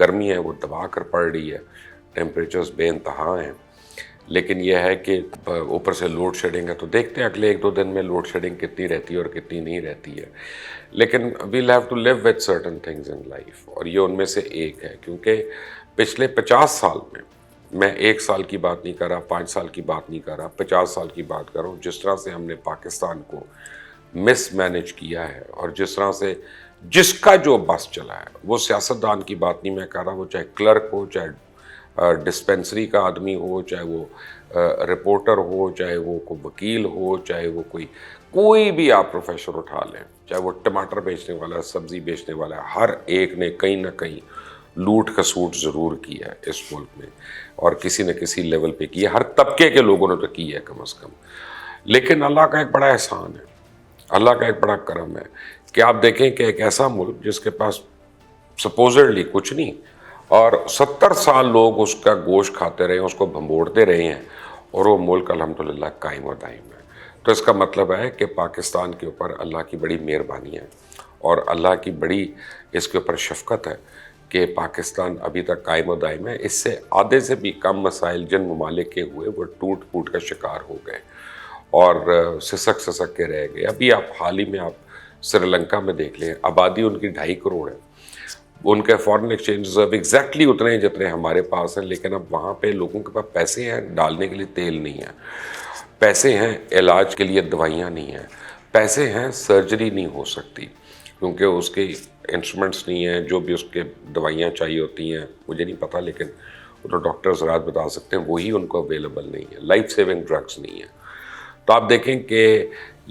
گرمی ہے وہ دبا کر پڑ رہی ہے، ٹیمپریچرز بے انتہا ہیں، لیکن یہ ہے کہ اوپر سے لوڈ شیڈنگ ہے، تو دیکھتے ہیں اگلے 1-2 دن میں لوڈ شیڈنگ کتنی رہتی ہے اور کتنی نہیں رہتی ہے، لیکن we'll have to live with certain things in life، اور یہ ان میں سے ایک ہے، کیونکہ پچھلے 50 سال میں 1 سال کی بات نہیں کر رہا، 5 سال کی بات نہیں کر رہا، 50 سال کی بات کر رہا ہوں، جس طرح سے ہم نے پاکستان کو مس مینج کیا ہے، اور جس طرح سے جس کا جو بس چلا ہے، وہ سیاستدان کی بات نہیں میں کر رہا، وہ چاہے کلرک ہو، چاہے ڈسپنسری کا آدمی ہو، چاہے وہ رپورٹر ہو، چاہے وہ کوئی وکیل ہو، چاہے وہ کوئی بھی آپ پروفیشن اٹھا لیں، چاہے وہ ٹماٹر بیچنے والا ہے، سبزی بیچنے والا ہے، ہر ایک نے کہیں نہ کہیں لوٹ کھسوٹ ضرور کی ہے اس ملک میں، اور کسی نہ کسی لیول پہ کی ہے، ہر طبقے کے لوگوں نے تو کی ہے کم از کم، لیکن اللہ کا ایک بڑا احسان ہے، اللہ کا ایک بڑا کرم ہے کہ آپ دیکھیں کہ ایک ایسا ملک جس کے پاس سپوزڈلی کچھ نہیں، اور 70 سال لوگ اس کا گوشت کھاتے رہے ہیں، اس کو بھنبوڑتے رہے ہیں، اور وہ ملک الحمدللہ قائم و دائم ہے۔ تو اس کا مطلب ہے کہ پاکستان کے اوپر اللہ کی بڑی مہربانی ہے، اور اللہ کی بڑی اس کے اوپر شفقت ہے کہ پاکستان ابھی تک قائم و دائم ہے۔ اس سے آدھے سے بھی کم مسائل جن ممالک کے ہوئے وہ ٹوٹ پھوٹ کا شکار ہو گئے اور سسک کے رہ گئے۔ ابھی آپ حال ہی میں آپ سری لنکا میں دیکھ لیں، آبادی ان کی 2.5 کروڑ ہے، ان کے فارن ایکسچینج ریزرو ایگزیکٹلی اتنے ہیں جتنے ہمارے پاس ہیں، لیکن اب وہاں پہ لوگوں کے پاس پیسے ہیں ڈالنے کے لیے تیل نہیں ہے، پیسے ہیں علاج کے لیے دوائیاں نہیں ہیں، پیسے ہیں سرجری نہیں ہو سکتی کیونکہ اس کے انسٹرومنٹس نہیں ہیں، جو بھی اس کے دوائیاں چاہیے ہوتی ہیں مجھے نہیں پتہ، لیکن وہ تو ڈاکٹرز رات بتا سکتے ہیں، وہی ان کو اویلیبل نہیں ہے، لائف سیونگ ڈرگز نہیں ہیں۔ تو آپ دیکھیں کہ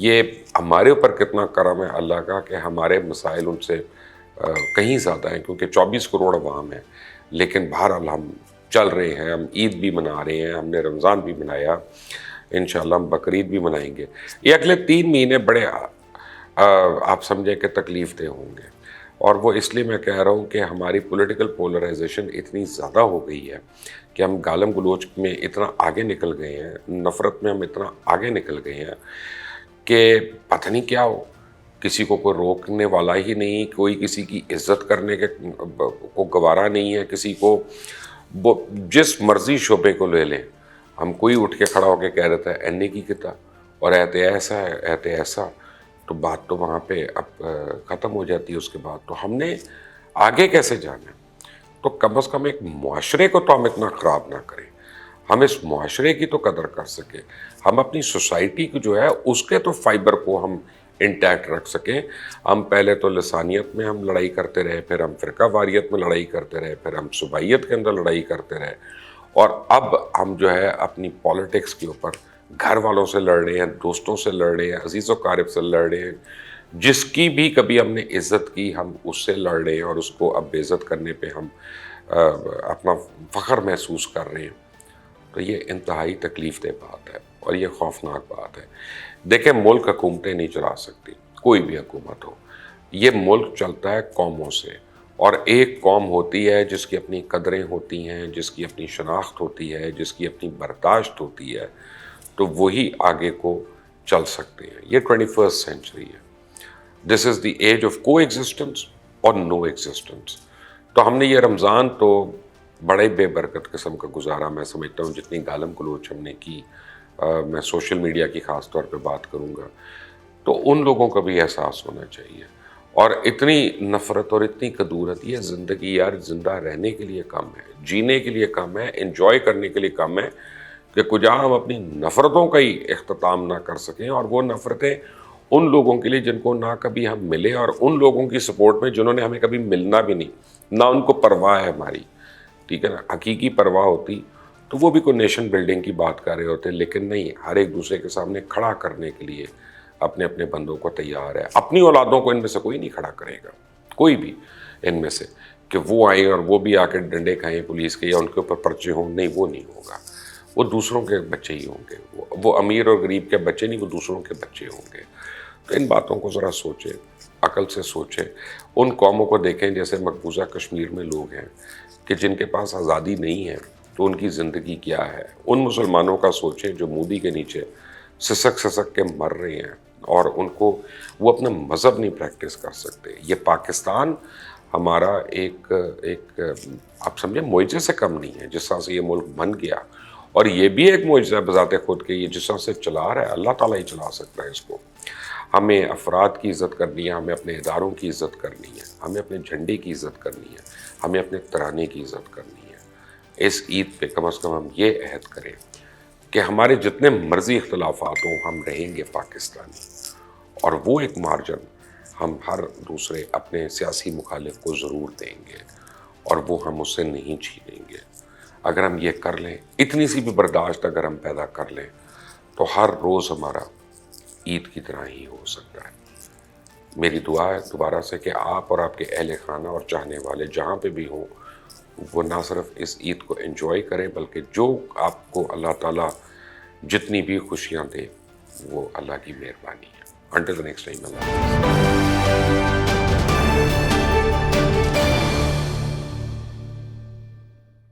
یہ ہمارے اوپر کتنا کرم ہے اللہ کا کہ ہمارے مسائل ان سے کہیں زیادہ ہیں، کیونکہ 24 کروڑ عوام ہیں، لیکن بہرحال ہم چل رہے ہیں، ہم عید بھی منا رہے ہیں، ہم نے رمضان بھی منایا، انشاءاللہ ہم بقرعید بھی منائیں گے۔ یہ اگلے 3 مہینے بڑے آپ سمجھیں کہ تکلیف دہ ہوں گے، اور وہ اس لیے میں کہہ رہا ہوں کہ ہماری پولیٹیکل پولرائزیشن اتنی زیادہ ہو گئی ہے کہ ہم گالم گلوچ میں اتنا آگے نکل گئے ہیں، نفرت میں ہم اتنا آگے نکل گئے ہیں کہ پتہ نہیں کیا ہو، کسی کو کوئی روکنے والا ہی نہیں، کوئی کسی کی عزت کرنے کے کو گوارا نہیں ہے، کسی کو جس مرضی شعبے کو لے لیں، ہم کوئی اٹھ کے کھڑا ہو کے کہہ رہتا ہے اینے کی کتا اور ایتے ایسا ہے ایتے ایسا، تو بات تو وہاں پہ اب ختم ہو جاتی ہے۔ اس کے بعد تو ہم نے آگے کیسے جانا ہے؟ تو کم از کم ایک معاشرے کو تو ہم اتنا خراب نہ کریں، ہم اس معاشرے کی تو قدر کر سکیں، ہم اپنی سوسائٹی کی جو ہے اس کے تو فائبر کو ہم انٹیکٹ رکھ سکیں۔ ہم پہلے تو لسانیت میں ہم لڑائی کرتے رہے، پھر ہم فرقہ واریت میں لڑائی کرتے رہے، پھر ہم صوبائیت کے اندر لڑائی کرتے رہے، اور اب ہم جو ہے اپنی پالیٹکس کے اوپر گھر والوں سے لڑ رہے ہیں، دوستوں سے لڑ رہے ہیں، عزیز و قارب سے لڑ رہے ہیں، جس کی بھی کبھی ہم نے عزت کی ہم اس سے لڑ رہے ہیں، اور اس کو اب بے عزت کرنے پہ ہم اپنا فخر محسوس کر رہے ہیں۔ تو یہ انتہائی تکلیف دہ بات ہے اور یہ خوفناک بات ہے۔ دیکھیں ملک حکومتیں نہیں چلا سکتی، کوئی بھی حکومت ہو، یہ ملک چلتا ہے قوموں سے، اور ایک قوم ہوتی ہے جس کی اپنی قدریں ہوتی ہیں، جس کی اپنی شناخت ہوتی ہے، جس کی اپنی برداشت ہوتی ہے، تو وہی آگے کو چل سکتے ہیں۔ یہ 21st سینچری ہے، دس از دی ایج آف کو ایگزسٹنس اور نو ایگزسٹنس۔ تو ہم نے یہ رمضان تو بڑے بے برکت قسم کا گزارا، میں سمجھتا ہوں جتنی گالم گلوچ ہم نے کی، میں سوشل میڈیا کی خاص طور پہ بات کروں گا، تو ان لوگوں کا بھی احساس ہونا چاہیے، اور اتنی نفرت اور اتنی کدورت، یہ زندگی یار زندہ رہنے کے لیے کم ہے، جینے کے لیے کم ہے، انجوائے کرنے کے لیے کم ہے، کہ کجا ہم اپنی نفرتوں کا ہی اختتام نہ کر سکیں، اور وہ نفرتیں ان لوگوں کے لیے جن کو نہ کبھی ہم ملے، اور ان لوگوں کی سپورٹ میں جنہوں نے ہمیں کبھی ملنا بھی نہیں، نہ ان کو پرواہ ہے ہماری، ٹھیک ہے نا۔ حقیقی پرواہ ہوتی تو وہ بھی کوئی نیشن بلڈنگ کی بات کر رہے ہوتے، لیکن نہیں، ہر ایک دوسرے کے سامنے کھڑا کرنے کے لیے اپنے اپنے بندوں کو تیار ہے۔ اپنی اولادوں کو ان میں سے کوئی نہیں کھڑا کرے گا، کوئی بھی ان میں سے، کہ وہ آئیں اور وہ بھی آ کے ڈنڈے کھائیں پولیس کے یا ان کے اوپر پرچے ہوں، نہیں، وہ نہیں ہوگا۔ وہ دوسروں کے بچے ہی ہوں گے، وہ امیر اور غریب کے بچے نہیں، وہ دوسروں کے بچے ہوں گے۔ تو ان باتوں کو ذرا سوچیں، عقل سے سوچیں۔ ان قوموں کو دیکھیں جیسے مقبوضہ کشمیر میں لوگ ہیں کہ جن کے پاس آزادی نہیں ہے، تو ان کی زندگی کیا ہے۔ ان مسلمانوں کا سوچیں جو مودی کے نیچے سسک کے مر رہے ہیں، اور ان کو وہ اپنا مذہب نہیں پریکٹس کر سکتے۔ یہ پاکستان ہمارا ایک ایک آپ سمجھیں معجزے سے کم نہیں ہے. جس طرح سے یہ ملک بن گیا، اور یہ بھی ایک معجزہ ہے بذات خود کہ یہ جس طرح سے چلا رہا ہے اللہ تعالیٰ ہی چلا سکتا ہے اس کو. ہمیں افراد کی عزت کرنی ہے، ہمیں اپنے اداروں کی عزت کرنی ہے، ہمیں اپنے جھنڈے کی عزت کرنی ہے، ہمیں اپنے ترانے کی عزت کرنی ہے. اس عید پہ کم از کم ہم یہ عہد کریں کہ ہمارے جتنے مرضی اختلافات ہوں ہم رہیں گے پاکستانی، اور وہ ایک مارجن ہم ہر دوسرے اپنے سیاسی مخالف کو ضرور دیں گے، اور وہ ہم اس سے نہیں چھینیں گے. اگر ہم یہ کر لیں، اتنی سی بھی برداشت اگر ہم پیدا کر لیں، تو ہر روز ہمارا عید کی طرح ہی ہو سکتا ہے. میری دعا ہے دوبارہ سے کہ آپ اور آپ کے اہل خانہ اور چاہنے والے جہاں پہ بھی ہوں، وہ نہ صرف اس عید کو انجوائے کریں، بلکہ جو آپ کو اللہ تعالیٰ جتنی بھی خوشیاں دے وہ اللہ کی مہربانی ہے. انٹل دی نیکسٹ ٹائم، اللہ حافظ.